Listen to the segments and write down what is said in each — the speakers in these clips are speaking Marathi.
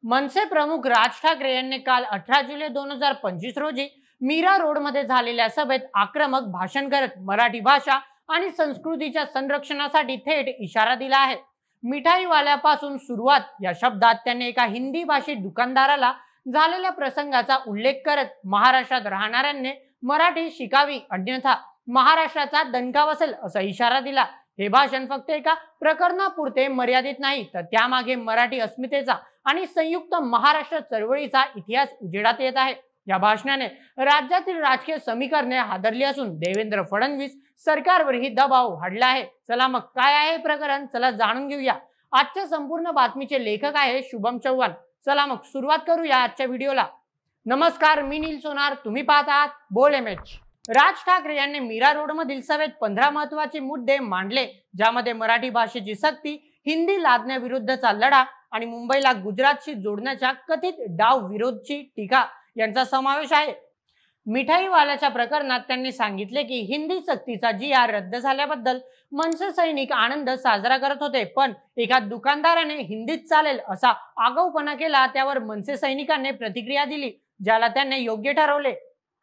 मनसे प्रमुख राज ठाकरे यांनी काल 18 जुलै 2025 रोजी मीरा रोड मध्ये झालेल्या सभेत आक्रमक भाषण करत मराठी भाषा आणि संस्कृतीच्या संरक्षणासाठी थेट इशारा दिला आहे। मिठाईवाल्यापासून सुरुवात या शब्दात त्यांनी एका हिंदी भाषिक दुकानदाराला झालेल्या प्रसंगाचा उल्लेख करत महाराष्ट्रात राहणाऱ्यांनी मराठी शिकावी अन्यथा महाराष्ट्राचा दणका बसेल असा इशारा दिला। हे भाषण फक्त एका प्रकरणापुरते मर्यादित नाही तर त्यामागे मराठी अस्मितेचा आणि संयुक्त महाराष्ट्र चळवळीचा इतिहास उजेडात येत आहे। या भाषणाने राज्यातील राजकीय समीकरणे हादरली असून देवेंद्र फडणवीस सरकारवरही दबाव वाढला आहे। चला मग काय आहे हे प्रकरण, चला जाणून घेऊया। आजच्या संपूर्ण बातमीचे लेखक आहे शुभम चव्हाण। चला मग सुरुवात करूया आजच्या व्हिडिओला। नमस्कार, मी नील सोनार, तुम्ही पाहत आहात बोल एमएच। राज ठाकरे यांनी मीरा रोड मधील सभेत 15 महत्त्वाचे मुद्दे मांडले, ज्यामध्ये मराठी भाषेची सक्ती, हिंदी लादण्याविरुद्धचा लढा आणि मुंबईला गुजरातशी जोडण्याच्या कथित डाव विरोधची टीका यांचा समावेश आहे। मिठाईवाल्याच्या प्रकरणात त्यांनी सांगितले की हिंदी सक्तीचा GR रद्द झाल्याबद्दल मनसे सैनिक आनंद साजरा करत होते, पण एका दुकानदाराने हिंदीत चालेल असा आगाऊपणा केला, त्यावर मनसे सैनिकांनी प्रतिक्रिया दिली, ज्याला त्यांनी योग्य ठरवले।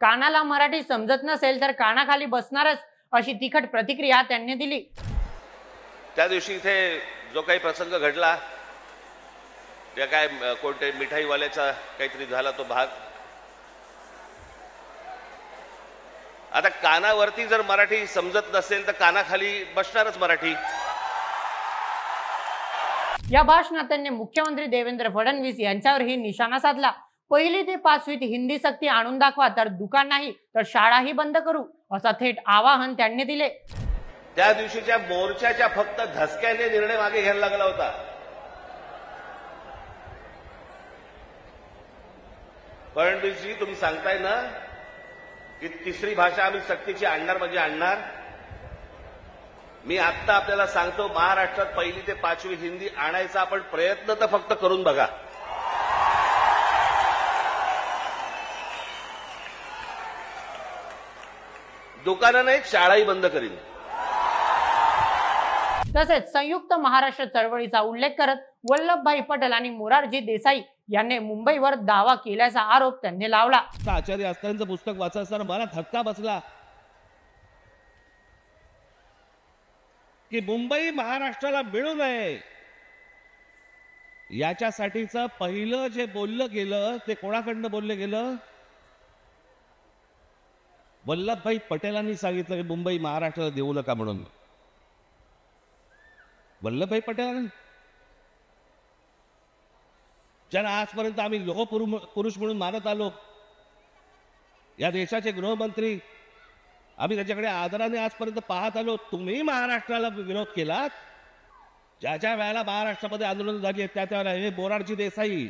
कानाला मराठी समजत नसेल तर कानाखाली बसणारच अशी तिखट प्रतिक्रिया त्यांनी दिली। त्या दिवशी इथे जो काही प्रसंग घडला, त्या काय कोणते मिठाईवाल्याचा काहीतरी झाला तो भाग, आता कानावरती जर मराठी समजत नसेल तर कानाखाली बसणारच मराठी। या भाषणात त्यांनी मुख्यमंत्री देवेंद्र फडणवीस यांच्यावरही निशाणा साधला। पहिली ते 5वीत हिंदी सक्ती आणून दाखवा, तर दुकान नाही तर शाळाही बंद करू असा थेट आवाहन त्यांनी दिले। त्या दिवशीच्या मोर्चाच्या फक्त धसक्याने निर्णय मागे घ्यायला लागला होता। फडणवीसजी, तुम्ही सांगताय ना की तिसरी भाषा आम्ही सक्तीची आणणार म्हणजे आणणार। मी आता आपल्याला सांगतो, महाराष्ट्रात पहिली ते 5वी हिंदी आणायचा आपण प्रयत्न तर फक्त करून बघा। दुकानं नाही, शाळाही बंद करीन। तसेच संयुक्त महाराष्ट्र चळवळीचा उल्लेख करत वल्लभभाई पटेल आणि मोरारजी देसाई यांनी मुंबईवर दावा केल्याचा आरोप त्यांनी लावला। आचार्य असतानाचं पुस्तक वाचत असताना मला धक्का बसला की मुंबई महाराष्ट्राला मिळू नये याच्यासाठीचं पहिलं जे बोललं गेलं ते कोणाकडनं बोललं गेलं? वल्लभभाई पटेलांनी सांगितलं की मुंबई महाराष्ट्राला देऊ नका म्हणून। वल्लभभाई पटेलांनी, ज्यांना आजपर्यंत आम्ही लोह पुरुष म्हणून मानत आलो, या देशाचे गृहमंत्री, आम्ही त्याच्याकडे आदराने आजपर्यंत पाहत आलो, तुम्ही महाराष्ट्राला विरोध केलात। ज्या वेळेला महाराष्ट्रामध्ये आंदोलन झाली त्या त्यावेळेला हे मोरारजी देसाई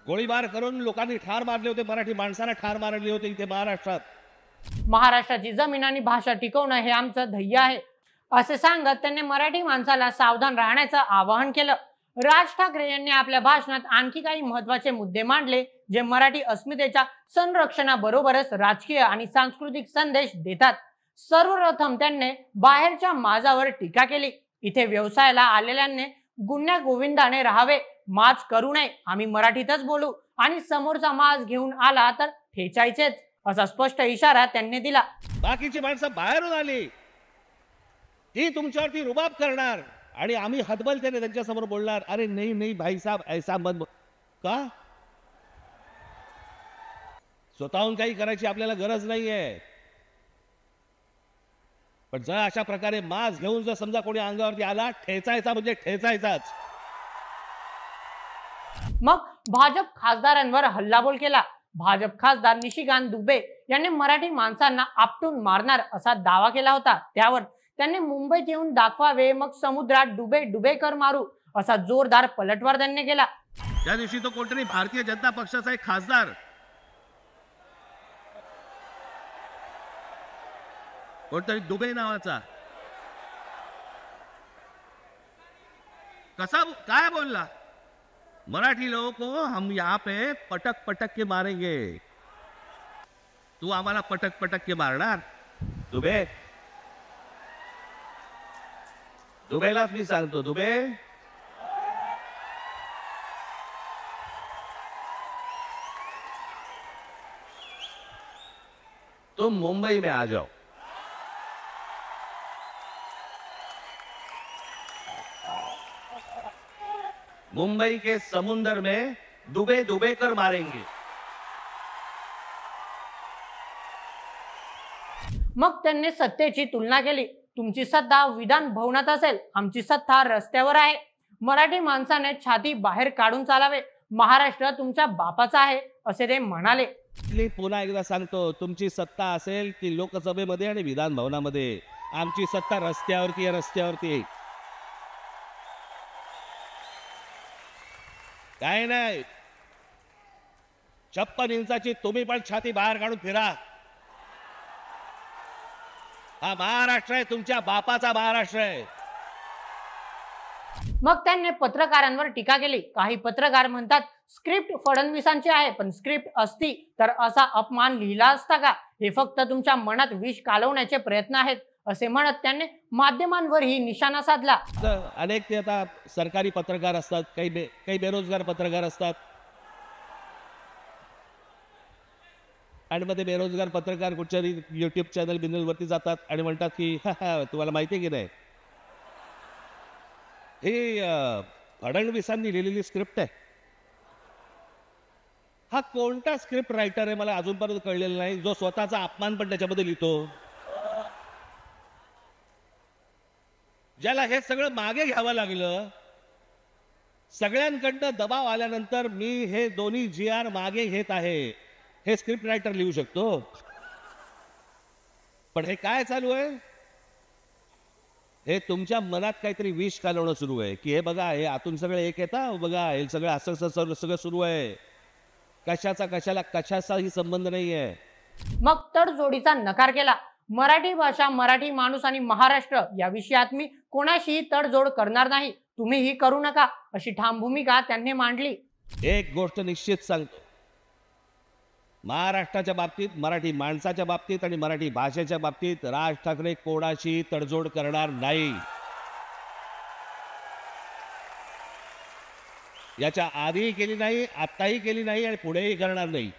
गोळीबार करून लोकांनी ठार मारले होते, मराठी माणसांना ठार मारले होते इथे महाराष्ट्रात। महाराष्ट्राची जमीन आणि भाषा टिकवणं हे आमचं ध्येय आहे असे सांगत त्यांनी मराठी माणसाला सावधान राहण्याचं आवाहन केलं। राज ठाकरे यांनी आपल्या भाषणात आणखी काही महत्त्वाचे मुद्दे मांडले, जे मराठी अस्मितेच्या संरक्षणाबरोबरच राजकीय आणि सांस्कृतिक संदेश देतात। सर्वप्रथम त्यांनी बाहेरच्या माझावर टीका केली। इथे व्यवसायाला आलेल्यांनी गुण्या गोविंदाने राहावे, माज करू नये, आम्ही मराठीतच बोलू आणि समोरचा माज घेऊन आला तर ठेचायचेच असा स्पष्ट इशारा त्यांनी दिला। बाकीची माणसं बाहेरून आली, ती तुमच्यावरती रुबाब करणार आणि आम्ही हतबलतेने त्यांच्या समोर बोलणार, अरे नाही नाही भाई साहब ऐसा मत का? स्वतःहून काही करायची आपल्याला गरज नाहीये, पण जर अशा प्रकारे मास घेऊन जर समजा कोणी अंगावरती आला, ठेचायचा म्हणजे ठेचायचाच। मग भाजप खासदारांवर हल्लाबोल केला। भाजप खासदार निशिकांत दुबे यांनी मराठी माणसांना आपटून मारणार असा दावा केला होता। त्यावर त्यांनी मुंबईत येऊन दाखवावे, मग समुद्रात डुबे डुबे कर मारू असा जोरदार पलटवार त्यांनी केला। त्या दिवशी तो कोणतरी भारतीय जनता पक्षाचा एक खासदार, कोणतरी दुबे नावाचा, कसा काय बोलला, मराठी लोगों को हम यहाँ पे पटक पटक के मारेंगे, तू आम्हाला पटक पटक के मारणार? दुबे, दुबेलाच मी सांगतो, दुबे तुम मुंबई में आ जाओ। मुंबई के समुंदर में डूबे डूबे कर मारेंगे। मग त्यांनी सत्तेची तुलना केली। तुमची सत्ता विधान भवनात असेल, आमची सत्ता रस्त्यावर आहे। मराठी माणसाने छाती बाहेर काढून चालावे। महाराष्ट्र तुमच्या बापाचा आहे असे ते म्हणाले। पुन्हा एकदा सांगतो, तुमची सत्ता असेल ती लोकसभेमध्ये आणि विधान भवनामध्ये, आमची सत्ता रस्त्यावरती आहे, रस्त्यावरती आहे। काय नाही, 56 इंचाची तुम्ही पण छाती बाहेर काढून फिरा। हा महाराष्ट्र आहे, तुमच्या बापाचा महाराष्ट्र आहे। मग त्यांनी पत्रकारांवर टीका केली। काही पत्रकार म्हणतात स्क्रिप्ट फडणवीसांची आहे, पण स्क्रिप्ट असती तर असा अपमान लिहिला असता का? हे फक्त तुमच्या मनात विष कालवण्याचे प्रयत्न आहेत असे म्हणत त्यांनी माध्यमांवरही निशाणा साधला। अनेक ते आता सरकारी पत्रकार असतात, काही बेरोजगार पत्रकार असतात, आणि मग ते बेरोजगार पत्रकार कुठच्याही युट्यूब चॅनल बिनलवरती जातात आणि म्हणतात की तुम्हाला माहिती आहे की नाही, हे फडणवीसांनी लिहिलेली स्क्रिप्ट आहे। हा कोणता स्क्रिप्ट रायटर आहे मला अजूनपर्यंत कळलेला नाही, जो स्वतःचा अपमान पण त्याच्यामध्ये लिहितो, ज्याला हे सगळं मागे घ्यावं लागलं। सगळ्यांकडनं दबाव आल्यानंतर मी हे दोन्ही GR मागे घेत आहे, हे स्क्रिप्ट रायटर लिहू शकतो। पण हे काय चालू आहे? हे तुमच्या मनात काहीतरी विष कालवणं सुरू आहे की हे बघा, हे आतून सगळे एक येतात, बघा हे सगळं असं सगळं सुरू आहे, कशाचा कशाला कशाचाही संबंध नाही आहे। मग तडजोडीचा नकार केला। मराठी भाषा, मराठी माणूस आणि महाराष्ट्र या विषयात मी कोणाशीही तडजोड करणार नाही, तुम्हीही करू नका अशी ठाम भूमिका त्यांनी मांडली। एक गोष्ट निश्चित सांगतो, महाराष्ट्राच्या बाबतीत, मराठी माणसाच्या बाबतीत आणि मराठी भाषेच्या बाबतीत राज ठाकरे कोणाशी तडजोड करणार नाही। याच्या आधीही केली नाही, आत्ताही केली नाही आणि पुढेही करणार नाही।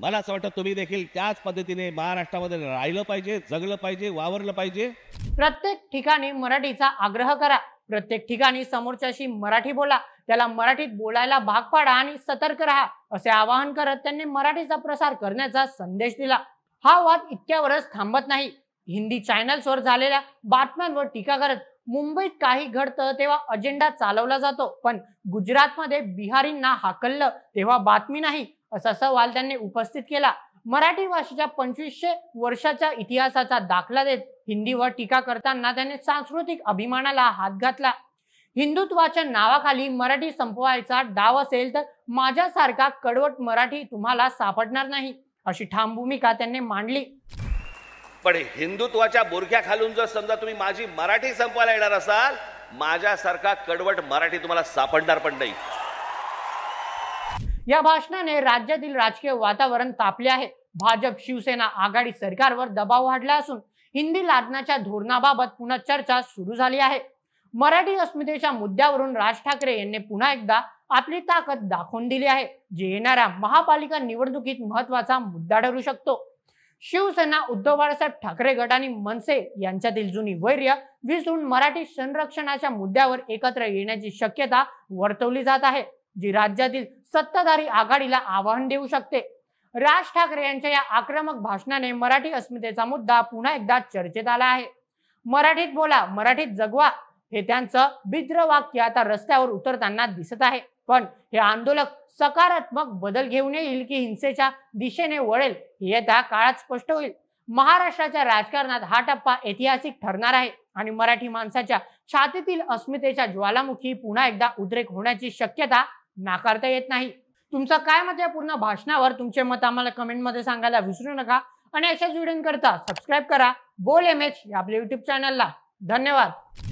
मला असं वाटतं तुम्ही देखील त्याच पद्धतीने महाराष्ट्रामध्ये राहिलं पाहिजे, जगलं पाहिजे, वावरलं पाहिजे। प्रत्येक ठिकाणी मराठीचा आग्रह करा, प्रत्येक ठिकाणी समोरच्याशी मराठी बोला, त्याला मराठीत बोलायला भाग पाडा आणि सतर्क राहा असे आवाहन करत त्यांनी मराठीचा प्रसार करण्याचा संदेश दिला। हा वाद इतक्यावरच थांबत नाही। हिंदी चॅनल्सवर झालेल्या बातम्यांवर टीका करत मुंबईत काही घडतं तेव्हा अजेंडा चालवला जातो, पण गुजरातमध्ये बिहारींना हाकललं तेव्हा बातमी नाही असा सवाल त्यांनी उपस्थित केला। मराठी भाषेच्या 2500 वर्षाच्या इतिहासाचा दाखला देत हिंदीवर टीका करताना त्यांनी सांस्कृतिक अभिमानाला हात घातला। हिंदुत्वाच्या नावाखाली मराठी संपवायचा डाव असेल तर माझ्यासारखा कडवट मराठी तुम्हाला सापडणार नाही अशी ठाम भूमिका त्यांनी मांडली। पण हिंदुत्वाच्या बोरख्या खालून जर समजा तुम्ही माझी मराठी संपवायला येणार असाल, माझ्यासारखा कडवट मराठी तुम्हाला सापडणार पण नाही। या भाषणाने राज्यातील राजकीय वातावरण तापले आहे। भाजप शिवसेना आघाडी सरकारवर दबाव वाढला असून हिंदी लादण्याच्या धोरणाबाबत पुन्हा चर्चा सुरू झाली आहे। मराठी अस्मितेच्या मुद्द्यावरून राज ठाकरे यांनी पुन्हा एकदा आपली ताकद दाखवून दिली आहे, जे येणाऱ्या महापालिका निवडणुकीत महत्त्वाचा मुद्दा ठरू शकतो। शिवसेना, उद्धव बाळासाहेब ठाकरे गट आणि मनसे यांच्यातील जुनी वैर्य विसरून मराठी संरक्षणाच्या मुद्द्यावर एकत्र येण्याची शक्यता वर्तवली जात आहे, जी राज्यातील सत्ताधारी आघाडीला आव्हान देऊ शकते। राज ठाकरे यांच्या या आक्रमक भाषणाने मराठी अस्मितेचा मुद्दा पुन्हा एकदा चर्चेत आला आहे। मराठीत बोला, मराठीत जगवा हे त्यांचं भिद्र वाक्य आता रस्त्यावर उतरताना दिसत आहे। पण हे आंदोलक सकारात्मक बदल घेऊन येईल की हिंसेच्या दिशेने वळेल हे येत्या काळात स्पष्ट होईल। महाराष्ट्राच्या राजकारणात हा टप्पा ऐतिहासिक ठरणार आहे आणि मराठी माणसाच्या छातीतील अस्मितेच्या ज्वालामुखी पुन्हा एकदा उद्रेक होण्याची शक्यता नाकारता येत नाही। तुमचं काय मत या पूर्ण भाषणावर? तुमचे मत आम्हाला कमेंटमध्ये सांगायला विसरू नका आणि अशाच व्हिडिओंकरता सबस्क्राईब करा बोल MH या आपल्या YouTube चॅनलला। धन्यवाद।